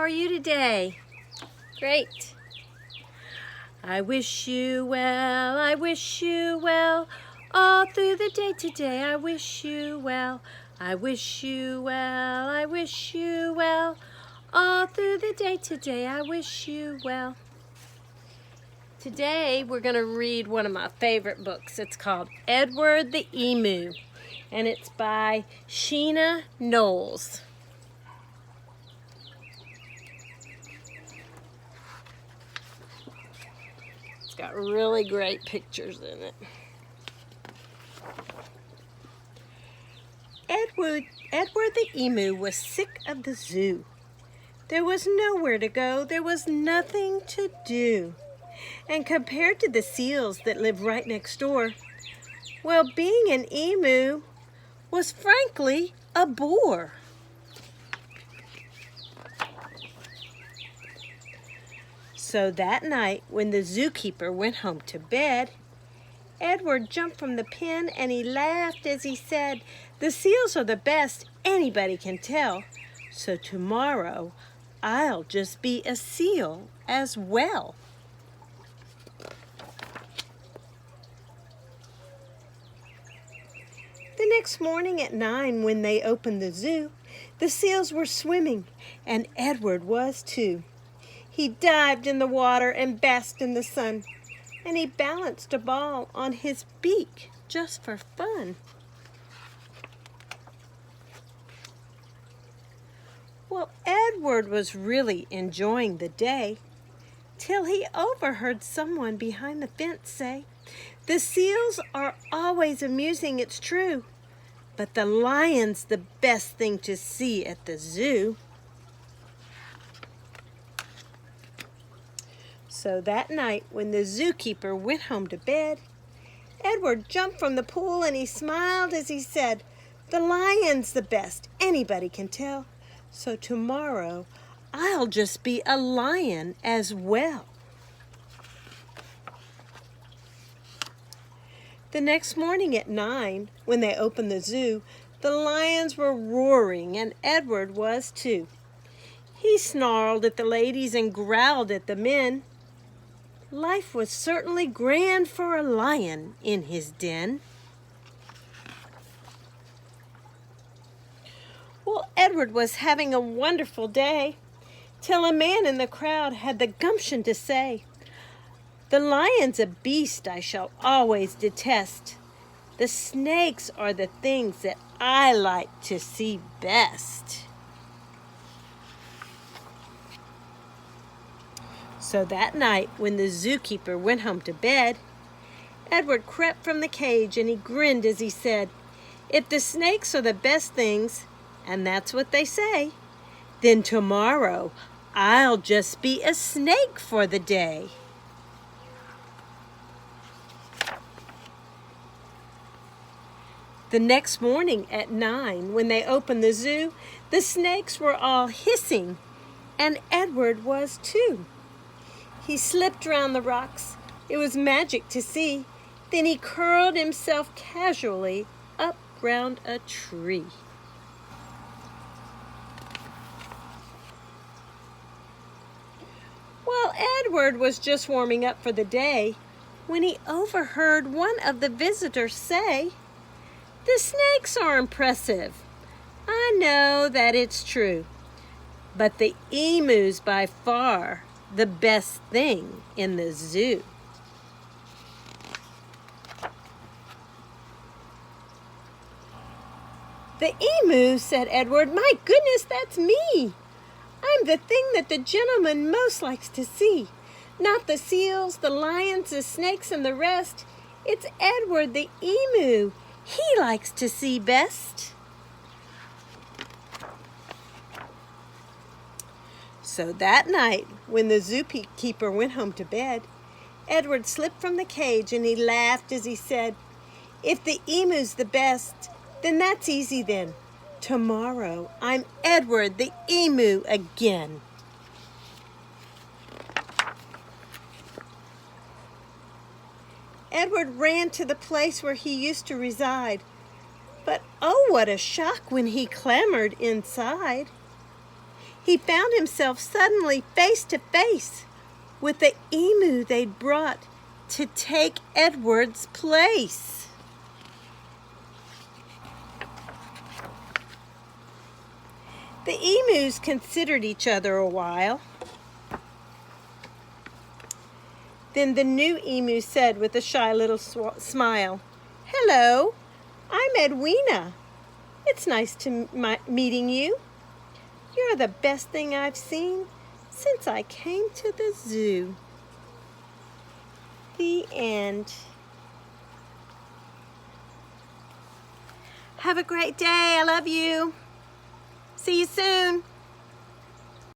are you today? Great. I wish you well, I wish you well, all through the day today. I wish you well, I wish you well, I wish you well, all through the day today. I wish you well. Today we're going to read one of my favorite books. It's called Edward the Emu, and it's by Sheena Knowles. It's got really great pictures in it. Edward the Emu was sick of the zoo. There was nowhere to go. There was nothing to do. And compared to the seals that lived right next door, well, being an emu was frankly a bore. So that night, when the zookeeper went home to bed, Edward jumped from the pen and he laughed as he said, "The seals are the best, anybody can tell. So tomorrow, I'll just be a seal as well." The next morning at 9, when they opened the zoo, the seals were swimming, and Edward was too. He dived in the water and basked in the sun, and he balanced a ball on his beak just for fun. Well, Edward was really enjoying the day, till he overheard someone behind the fence say, "The seals are always amusing, it's true, but the lion's the best thing to see at the zoo." So that night, when the zookeeper went home to bed, Edward jumped from the pool and he smiled as he said, "The lion's the best, anybody can tell. So tomorrow, I'll just be a lion as well." The next morning at 9, when they opened the zoo, the lions were roaring, and Edward was too. He snarled at the ladies and growled at the men. Life was certainly grand for a lion in his den. Well, Edward was having a wonderful day, till a man in the crowd had the gumption to say, "The lion's a beast I shall always detest. The snakes are the things that I like to see best." So that night, when the zookeeper went home to bed, Edward crept from the cage and he grinned as he said, "If the snakes are the best things, and that's what they say, then tomorrow I'll just be a snake for the day." The next morning at 9, when they opened the zoo, the snakes were all hissing, and Edward was too. He slipped around the rocks. It was magic to see. Then he curled himself casually up round a tree. While Edward was just warming up for the day, when he overheard one of the visitors say, "The snakes are impressive. I know that it's true, but the emu's by far the best thing in the zoo." "The emu," said Edward, "my goodness, that's me. I'm the thing that the gentleman most likes to see. Not the seals, the lions, the snakes, and the rest. It's Edward the emu. He likes to see best." So that night, when the zookeeper went home to bed, Edward slipped from the cage and he laughed as he said, "If the emu's the best, then that's easy then. Tomorrow, I'm Edward the emu again." Edward ran to the place where he used to reside, but oh, what a shock when he clambered inside. he found himself suddenly face to face with the emu they'd brought to take Edward's place. The emus considered each other a while. Then the new emu said with a shy little smile, "Hello, I'm Edwina. It's nice to meeting you. You're the best thing I've seen since I came to the zoo." The end. Have a great day. I love you. See you soon.